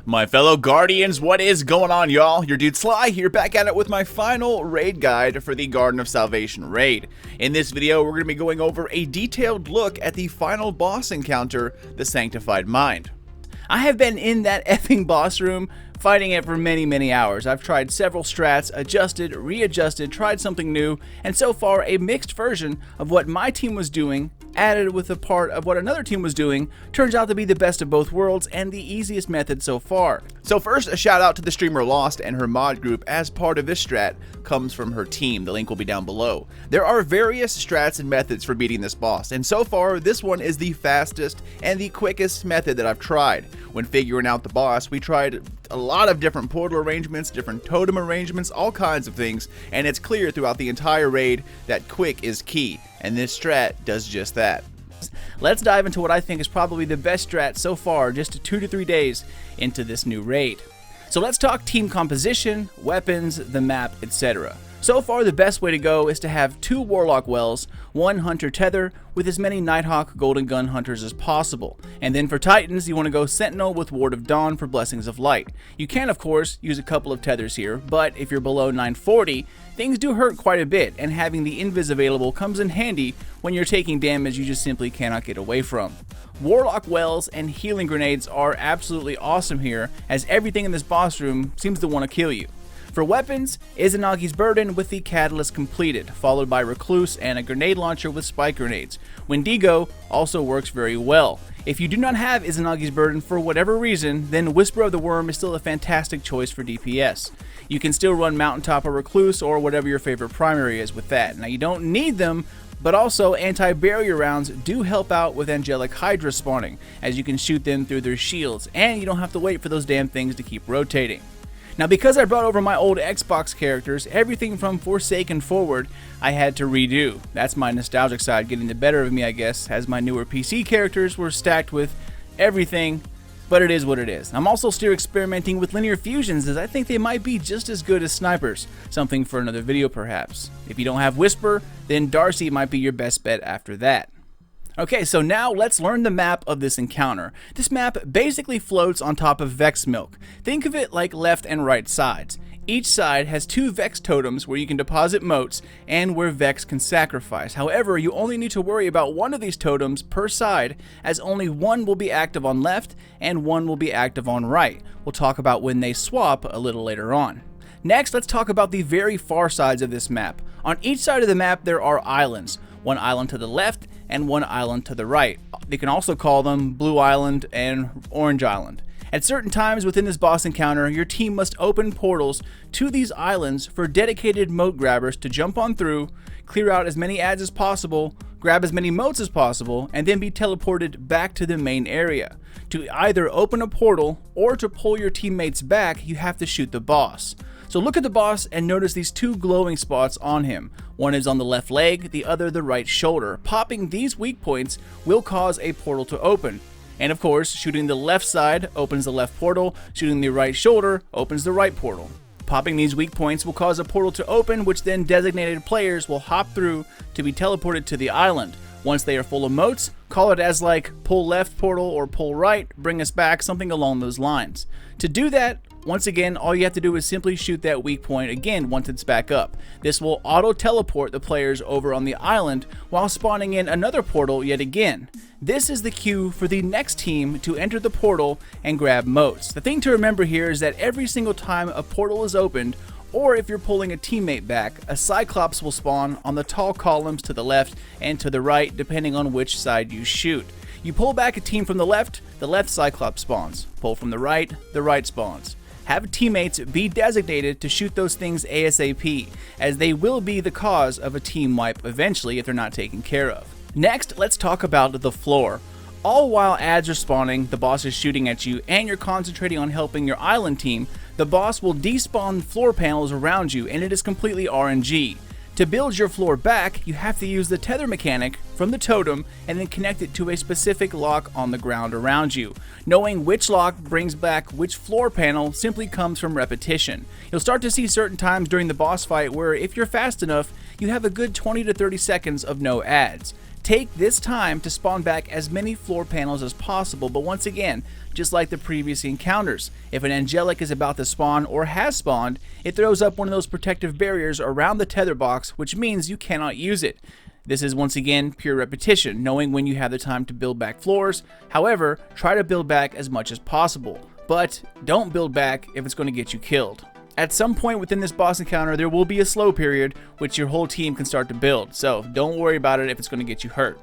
My fellow Guardians, what is going on, y'all? Your dude Sly here, back at it with my final raid guide for the Garden of Salvation raid. In this video, we're going to be going over a detailed look at the final boss encounter, the Sanctified Mind. I have been in that effing boss room fighting it for many hours. I've tried several strats, adjusted, readjusted, tried something new, and so far a mixed version of what my team was doing added with a part of what another team was doing turns out to be the best of both worlds and the easiest method so far. So first, a shout out to the streamer Lost and her mod group, as part of this strat comes from her team. The link will be down below. There are various strats and methods for beating this boss, and so far this one is the fastest and the quickest method that I've tried. When figuring out the boss, we tried a lot of different portal arrangements, different totem arrangements, all kinds of things, and it's clear throughout the entire raid that quick is key, and this strat does just that. Let's dive into what I think is probably the best strat so far, just 2 to 3 days into this new raid. So let's talk team composition, weapons, the map, etc. So far, the best way to go is to have 2 Warlock Wells, 1 Hunter Tether, with as many Nighthawk Golden Gun Hunters as possible. And then for Titans, you want to go Sentinel with Ward of Dawn for Blessings of Light. You can, of course, use a couple of Tethers here, but if you're below 940, things do hurt quite a bit, and having the Invis available comes in handy when you're taking damage you just simply cannot get away from. Warlock Wells and Healing Grenades are absolutely awesome here, as everything in this boss room seems to want to kill you. For weapons, Izanagi's Burden with the Catalyst completed, followed by Recluse and a grenade launcher with spike grenades. Wendigo also works very well. If you do not have Izanagi's Burden for whatever reason, then Whisper of the Worm is still a fantastic choice for DPS. You can still run Mountaintop or Recluse or whatever your favorite primary is with that. Now you don't need them, but also anti-barrier rounds do help out with Angelic Hydra spawning, as you can shoot them through their shields, and you don't have to wait for those damn things to keep rotating. Now, because I brought over my old Xbox characters, everything from Forsaken forward, I had to redo. That's my nostalgic side getting the better of me, I guess, as my newer PC characters were stacked with everything, but it is what it is. I'm also still experimenting with linear fusions, as I think they might be just as good as snipers, something for another video perhaps. If you don't have Whisper, then Darcy might be your best bet after that. Okay, so now let's learn the map of this encounter. This map basically floats on top of Vex Milk. Think of it like left and right sides. Each side has 2 Vex totems where you can deposit motes and where Vex can sacrifice. However, you only need to worry about one of these totems per side, as only one will be active on left and one will be active on right. We'll talk about when they swap a little later on. Next, let's talk about the very far sides of this map. On each side of the map there are islands. One island to the left and one island to the right. They can also call them Blue Island and Orange Island. At certain times within this boss encounter, your team must open portals to these islands for dedicated mote grabbers to jump on through, clear out as many adds as possible, grab as many motes as possible, and then be teleported back to the main area. To either open a portal or to pull your teammates back, you have to shoot the boss. So look at the boss and notice these 2 glowing spots on him. One is on the left leg, the other the right shoulder. Popping these weak points will cause a portal to open. And of course, shooting the left side opens the left portal, shooting the right shoulder opens the right portal. Popping these weak points will cause a portal to open, which then designated players will hop through to be teleported to the island. Once they are full of motes, call it as like pull left portal or pull right, bring us back, something along those lines. To do that, once again, all you have to do is simply shoot that weak point again once it's back up. This will auto-teleport the players over on the island while spawning in another portal yet again. This is the cue for the next team to enter the portal and grab motes. The thing to remember here is that every single time a portal is opened, or if you're pulling a teammate back, a Cyclops will spawn on the tall columns to the left and to the right, depending on which side you shoot. You pull back a team from the left Cyclops spawns. Pull from the right spawns. Have teammates be designated to shoot those things ASAP, as they will be the cause of a team wipe eventually if they're not taken care of. Next, let's talk about the floor. All while adds are spawning, the boss is shooting at you, and you're concentrating on helping your island team, the boss will despawn floor panels around you, and it is completely RNG. To build your floor back, you have to use the tether mechanic from the totem and then connect it to a specific lock on the ground around you. Knowing which lock brings back which floor panel simply comes from repetition. You'll start to see certain times during the boss fight where if you're fast enough, you have a good 20 to 30 seconds of no adds. Take this time to spawn back as many floor panels as possible, but once again, just like the previous encounters, if an angelic is about to spawn or has spawned, it throws up one of those protective barriers around the tether box, which means you cannot use it. This is once again pure repetition, knowing when you have the time to build back floors. However, try to build back as much as possible, but don't build back if it's going to get you killed. At some point within this boss encounter, there will be a slow period, which your whole team can start to build, so don't worry about it if it's going to get you hurt.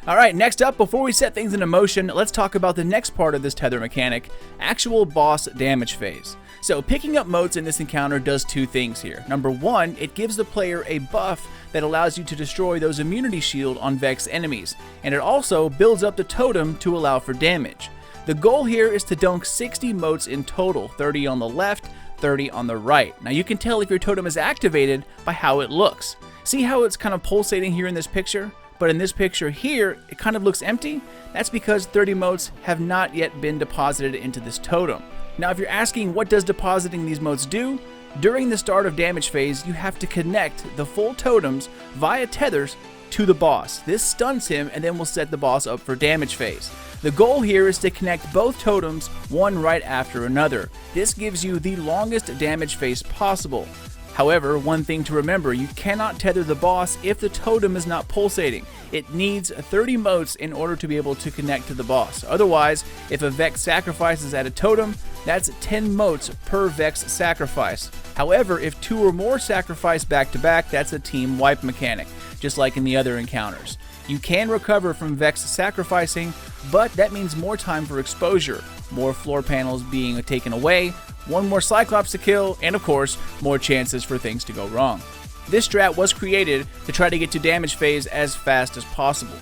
Alright, next up, before we set things into motion, let's talk about the next part of this tether mechanic, actual boss damage phase. So picking up motes in this encounter does two things here. Number one, it gives the player a buff that allows you to destroy those immunity shield on Vex enemies, and it also builds up the totem to allow for damage. The goal here is to dunk 60 motes in total, 30 on the left, 30 on the right. Now you can tell if your totem is activated by how it looks. See how it's kind of pulsating here in this picture? But in this picture here, it kind of looks empty. That's because 30 motes have not yet been deposited into this totem. Now if you're asking what does depositing these motes do? During the start of damage phase, you have to connect the full totems via tethers to the boss. This stuns him and then will set the boss up for damage phase. The goal here is to connect both totems one right after another. This gives you the longest damage phase possible. However, one thing to remember, you cannot tether the boss if the totem is not pulsating. It needs 30 motes in order to be able to connect to the boss. Otherwise, if a Vex sacrifices at a totem, that's 10 motes per Vex sacrifice. However, if 2 or more sacrifice back to back, that's a team wipe mechanic, just like in the other encounters. You can recover from Vex sacrificing, but that means more time for exposure, more floor panels being taken away, one more Cyclops to kill, and of course, more chances for things to go wrong. This strat was created to try to get to damage phase as fast as possible.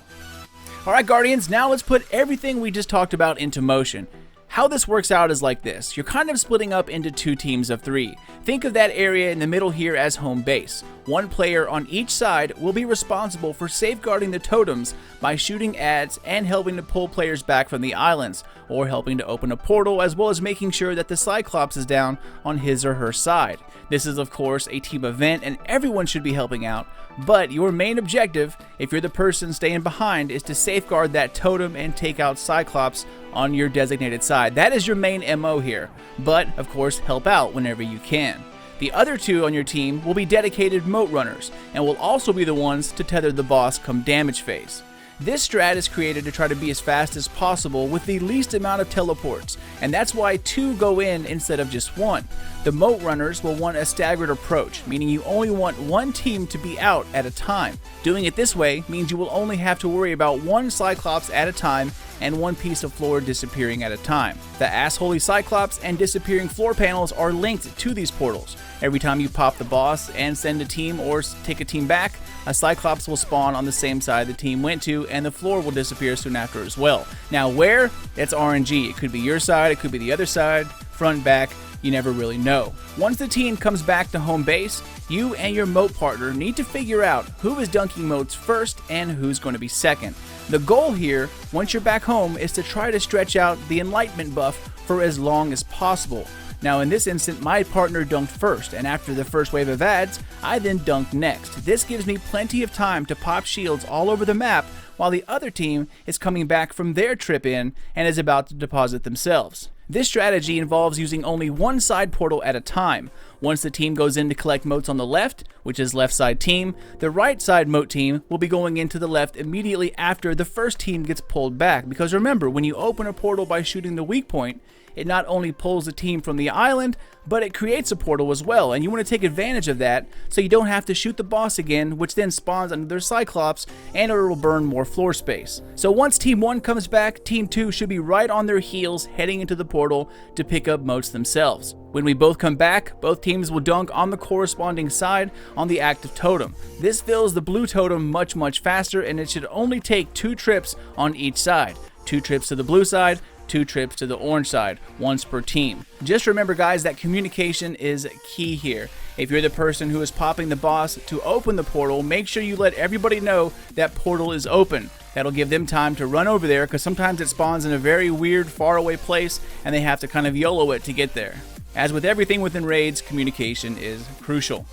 Alright Guardians, now let's put everything we just talked about into motion. How this works out is like this. You're kind of splitting up into 2 teams of 3. Think of that area in the middle here as home base. One player on each side will be responsible for safeguarding the totems by shooting ads and helping to pull players back from the islands, or helping to open a portal, as well as making sure that the Cyclops is down on his or her side. This is of course a team event and everyone should be helping out, but your main objective, if you're the person staying behind, is to safeguard that totem and take out Cyclops on your designated side. That is your main MO here, but of course help out whenever you can. The other 2 on your team will be dedicated moat runners and will also be the ones to tether the boss come damage phase. This strat is created to try to be as fast as possible with the least amount of teleports, and that's why 2 go in instead of just 1. The moat runners will want a staggered approach, meaning you only want 1 team to be out at a time. Doing it this way means you will only have to worry about 1 Cyclops at a time and 1 piece of floor disappearing at a time. The assholey Cyclops and disappearing floor panels are linked to these portals. Every time you pop the boss and send a team or take a team back, a Cyclops will spawn on the same side the team went to, and the floor will disappear soon after as well. Now where? It's RNG. It could be your side, it could be the other side, front, back, you never really know. Once the team comes back to home base, you and your moat partner need to figure out who is dunking moats first and who's going to be second. The goal here, once you're back home, is to try to stretch out the enlightenment buff for as long as possible. Now in this instant, my partner dunked first, and after the first wave of ads, I then dunked next. This gives me plenty of time to pop shields all over the map while the other team is coming back from their trip in and is about to deposit themselves. This strategy involves using only 1 side portal at a time. Once the team goes in to collect motes on the left, which is left side team, the right side moat team will be going into the left immediately after the first team gets pulled back. Because remember, when you open a portal by shooting the weak point, it not only pulls the team from the island, but it creates a portal as well, and you want to take advantage of that so you don't have to shoot the boss again, which then spawns another Cyclops and it will burn more floor space. So once Team 1 comes back, Team 2 should be right on their heels heading into the portal to pick up motes themselves. When we both come back, both teams will dunk on the corresponding side on the active totem. This fills the blue totem much faster, and it should only take 2 trips on each side. 2 trips to the blue side, 2 trips to the orange side, once per team. Just remember guys that communication is key here. If you're the person who is popping the boss to open the portal, make sure you let everybody know that portal is open. That'll give them time to run over there, because sometimes it spawns in a very weird faraway place and they have to kind of YOLO it to get there. As with everything within raids, communication is crucial.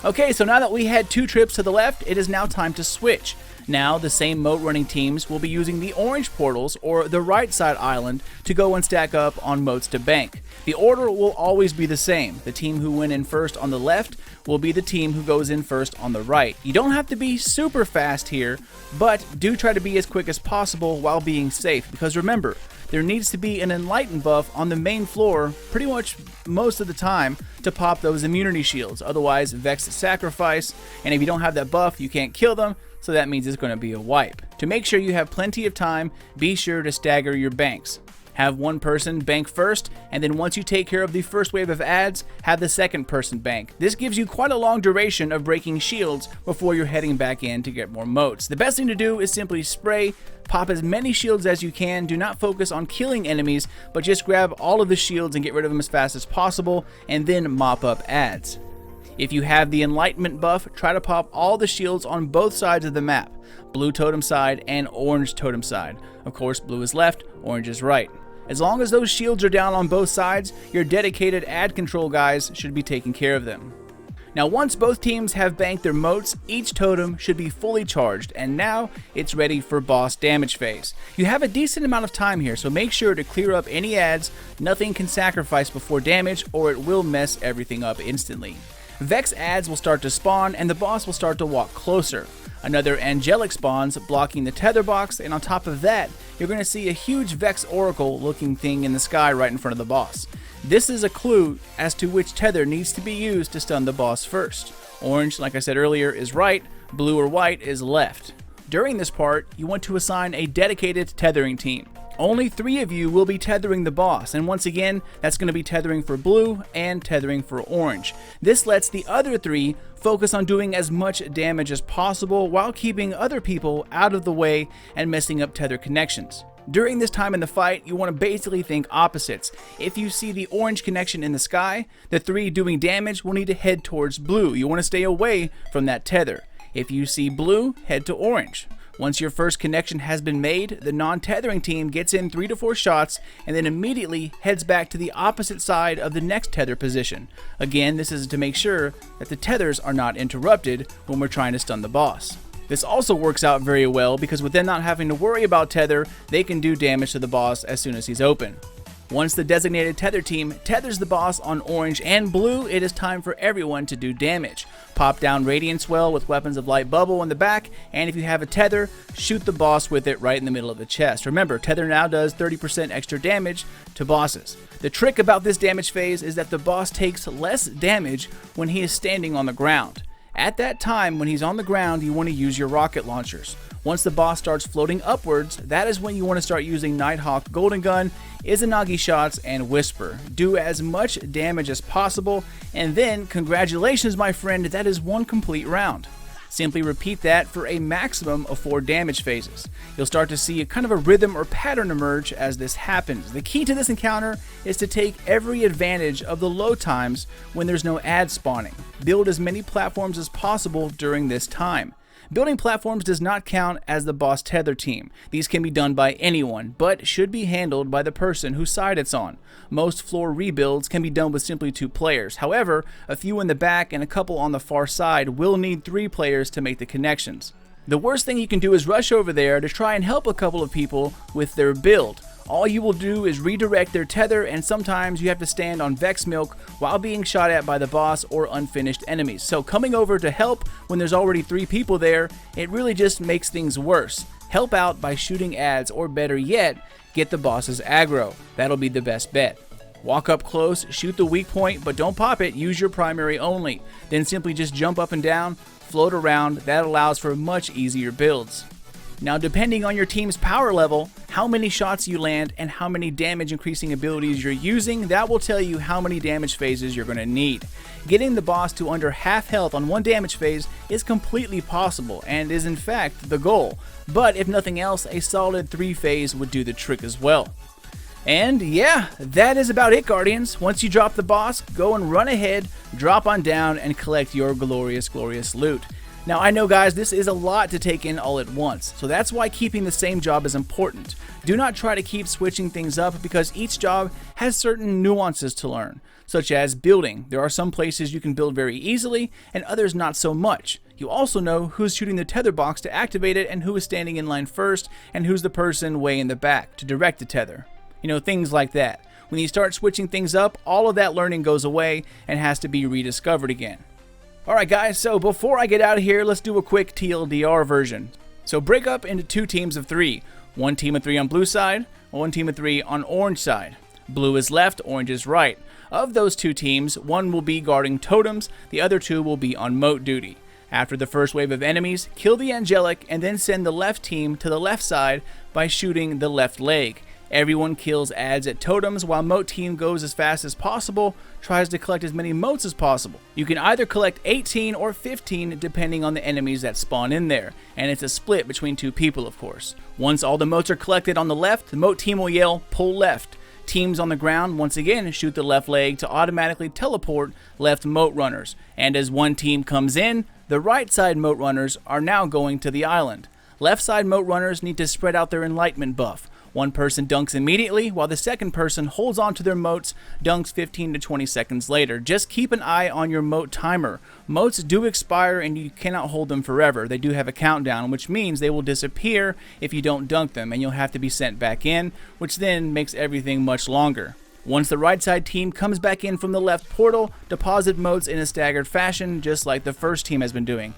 Okay, so now that we had 2 trips to the left, it is now time to switch. Now, the same moat running teams will be using the orange portals, or the right side island, to go and stack up on moats to bank. The order will always be the same. The team who went in first on the left will be the team who goes in first on the right. You don't have to be super fast here, but do try to be as quick as possible while being safe, because remember, there needs to be an enlightened buff on the main floor pretty much most of the time to pop those immunity shields. Otherwise, Vex sacrifice, and if you don't have that buff, you can't kill them, so that means it's going to be a wipe. To make sure you have plenty of time, be sure to stagger your banks. Have one person bank first, and then once you take care of the first wave of adds, have the second person bank. This gives you quite a long duration of breaking shields before you're heading back in to get more moats. The best thing to do is simply spray, pop as many shields as you can. Do not focus on killing enemies, but just grab all of the shields and get rid of them as fast as possible, and then mop up adds. If you have the Enlightenment buff, try to pop all the shields on both sides of the map, blue totem side and orange totem side. Of course, blue is left, orange is right. As long as those shields are down on both sides, your dedicated ad control guys should be taking care of them. Now, once both teams have banked their moats, each totem should be fully charged, and now it's ready for boss damage phase. You have a decent amount of time here, so make sure to clear up any ads. Nothing can sacrifice before damage, or it will mess everything up instantly. Vex ads will start to spawn, and the boss will start to walk closer. Another angelic spawns, blocking the tether box, and on top of that, you're going to see a huge Vex oracle looking thing in the sky right in front of the boss. This is a clue as to which tether needs to be used to stun the boss first. Orange, like I said earlier, is right, blue or white is left. During this part, you want to assign a dedicated tethering team. Only 3 of you will be tethering the boss, and once again, that's going to be tethering for blue and tethering for orange. This lets the other 3 focus on doing as much damage as possible while keeping other people out of the way and messing up tether connections. During this time in the fight, you want to basically think opposites. If you see the orange connection in the sky, the 3 doing damage will need to head towards blue. You want to stay away from that tether. If you see blue, head to orange. Once your first connection has been made, the non-tethering team gets in 3 to 4 shots and then immediately heads back to the opposite side of the next tether position. Again, this is to make sure that the tethers are not interrupted when we're trying to stun the boss. This also works out very well because with them not having to worry about tether, they can do damage to the boss as soon as he's open. Once the designated tether team tethers the boss on orange and blue, it is time for everyone to do damage. Pop down Radiant Swell with weapons of light bubble in the back, and if you have a tether, shoot the boss with it right in the middle of the chest. Remember, tether now does 30% extra damage to bosses. The trick about this damage phase is that the boss takes less damage when he is standing on the ground. At that time, when he's on the ground, you want to use your rocket launchers. Once the boss starts floating upwards, that is when you want to start using Nighthawk, Golden Gun, Izanagi shots, and Whisper. Do as much damage as possible, and then, congratulations my friend, that is 1 complete round. Simply repeat that for a maximum of 4 damage phases. You'll start to see a kind of a rhythm or pattern emerge as this happens. The key to this encounter is to take every advantage of the low times when there's no ad spawning. Build as many platforms as possible during this time. Building platforms does not count as the boss tether team. These can be done by anyone, but should be handled by the person whose side it's on. Most floor rebuilds can be done with simply 2 players. However, a few in the back and a couple on the far side will need 3 players to make the connections. The worst thing you can do is rush over there to try and help a couple of people with their build. All you will do is redirect their tether, and sometimes you have to stand on Vex Milk while being shot at by the boss or unfinished enemies. So coming over to help when there's already 3 people there, it really just makes things worse. Help out by shooting ads, or better yet, get the boss's aggro. That'll be the best bet. Walk up close, shoot the weak point, but don't pop it, use your primary only. Then simply just jump up and down, float around. That allows for much easier builds. Now, depending on your team's power level, how many shots you land, and how many damage increasing abilities you're using, that will tell you how many damage phases you're going to need. Getting the boss to under half health on 1 damage phase is completely possible and is in fact the goal, but if nothing else, a solid 3 phase would do the trick as well. And yeah, that is about it, Guardians. Once you drop the boss, go and run ahead, drop on down, and collect your glorious, glorious loot. Now I know guys, this is a lot to take in all at once, so that's why keeping the same job is important. Do not try to keep switching things up because each job has certain nuances to learn, such as building. There are some places you can build very easily and others not so much. You also know who's shooting the tether box to activate it and who is standing in line first and who's the person way in the back to direct the tether. You know, things like that. When you start switching things up, all of that learning goes away and has to be rediscovered again. Alright guys, so before I get out of here, let's do a quick TLDR version. So break up into 2 teams of 3. 1 team of 3 on blue side, 1 team of 3 on orange side. Blue is left, orange is right. Of those 2 teams, 1 will be guarding totems, the other 2 will be on moat duty. After the first wave of enemies, kill the angelic and then send the left team to the left side by shooting the left leg. Everyone kills adds at totems while moat team goes as fast as possible, tries to collect as many moats as possible. You can either collect 18 or 15 depending on the enemies that spawn in there, and it's a split between 2 people of course. Once all the moats are collected on the left, the moat team will yell pull left. Teams on the ground once again shoot the left leg to automatically teleport left moat runners, and as one team comes in, the right side moat runners are now going to the island. Left side moat runners need to spread out their enlightenment buff. One person dunks immediately, while the second person holds on to their moats, dunks 15 to 20 seconds later. Just keep an eye on your moat timer. Moats do expire and you cannot hold them forever. They do have a countdown, which means they will disappear if you don't dunk them, and you'll have to be sent back in, which then makes everything much longer. Once the right side team comes back in from the left portal, deposit moats in a staggered fashion, just like the first team has been doing.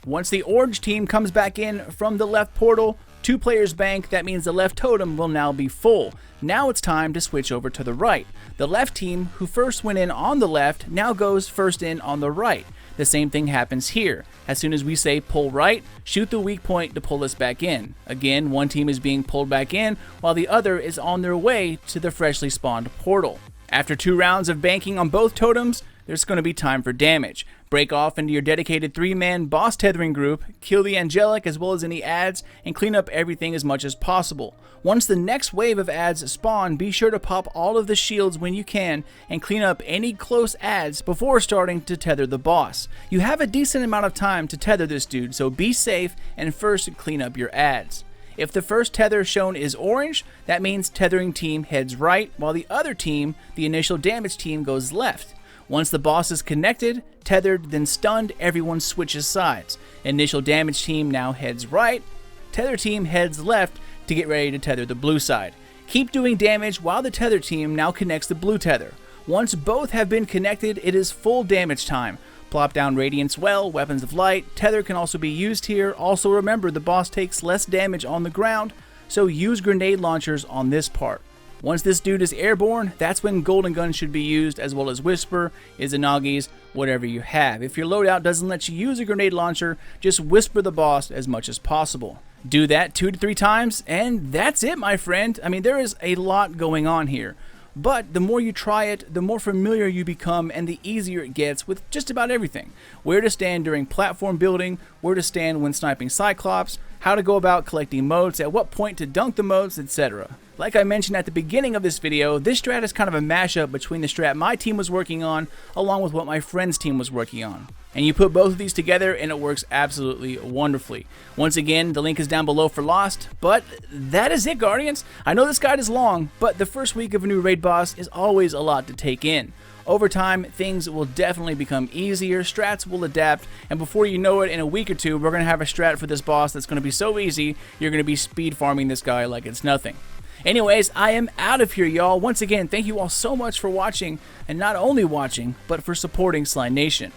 Once the orange team comes back in from the left portal, 2 players bank, that means the left totem will now be full. Now it's time to switch over to the right. The left team, who first went in on the left, now goes first in on the right. The same thing happens here. As soon as we say pull right, shoot the weak point to pull us back in. Again, one team is being pulled back in, while the other is on their way to the freshly spawned portal. After 2 rounds of banking on both totems, there's going to be time for damage. Break off into your dedicated 3-man boss tethering group, kill the angelic as well as any adds, and clean up everything as much as possible. Once the next wave of adds spawn, be sure to pop all of the shields when you can, and clean up any close adds before starting to tether the boss. You have a decent amount of time to tether this dude, so be safe and first clean up your adds. If the first tether shown is orange, that means tethering team heads right, while the other team, the initial damage team, goes left. Once the boss is connected, tethered, then stunned, everyone switches sides. Initial damage team now heads right, tether team heads left to get ready to tether the blue side. Keep doing damage while the tether team now connects the blue tether. Once both have been connected, it is full damage time. Plop down Radiance Well, Weapons of Light, tether can also be used here. Also remember, the boss takes less damage on the ground, so use grenade launchers on this part. Once this dude is airborne, that's when Golden Gun should be used, as well as Whisper, Izanagi's, whatever you have. If your loadout doesn't let you use a grenade launcher, just whisper the boss as much as possible. Do that 2 to 3 times, and that's it, my friend. I mean, there is a lot going on here. But the more you try it, the more familiar you become and the easier it gets with just about everything. Where to stand during platform building, where to stand when sniping Cyclops, how to go about collecting moats, at what point to dunk the moats, etc. Like I mentioned at the beginning of this video, this strat is kind of a mashup between the strat my team was working on along with what my friend's team was working on. And you put both of these together and it works absolutely wonderfully. Once again, the link is down below for Lost, but that is it, Guardians. I know this guide is long, but the first week of a new raid boss is always a lot to take in. Over time, things will definitely become easier, strats will adapt, and before you know it, in a week or 2, we're going to have a strat for this boss that's going to be so easy, you're going to be speed farming this guy like it's nothing. Anyways, I am out of here, y'all. Once again, thank you all so much for watching, and not only watching, but for supporting Sly Nation.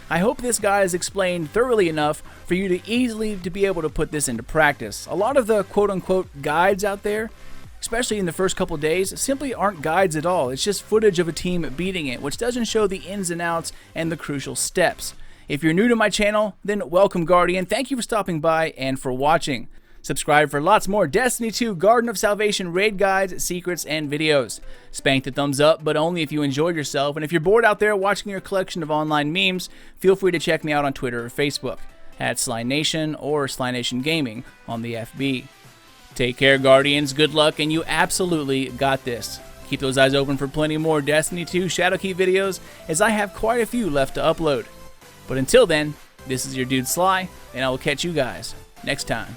I hope this guide is explained thoroughly enough for you to easily be able to put this into practice. A lot of the quote-unquote guides out there, especially in the first couple days, simply aren't guides at all. It's just footage of a team beating it, which doesn't show the ins and outs and the crucial steps. If you're new to my channel, then welcome, Guardian. Thank you for stopping by and for watching. Subscribe for lots more Destiny 2 Garden of Salvation raid guides, secrets, and videos. Spank the thumbs up, but only if you enjoyed yourself. And if you're bored out there watching your collection of online memes, feel free to check me out on Twitter or Facebook at Sly Nation or Sly Nation Gaming on the FB. Take care, Guardians. Good luck, and you absolutely got this. Keep those eyes open for plenty more Destiny 2 Shadowkeep videos, as I have quite a few left to upload. But until then, This is your dude Sly, and I will catch you guys next time.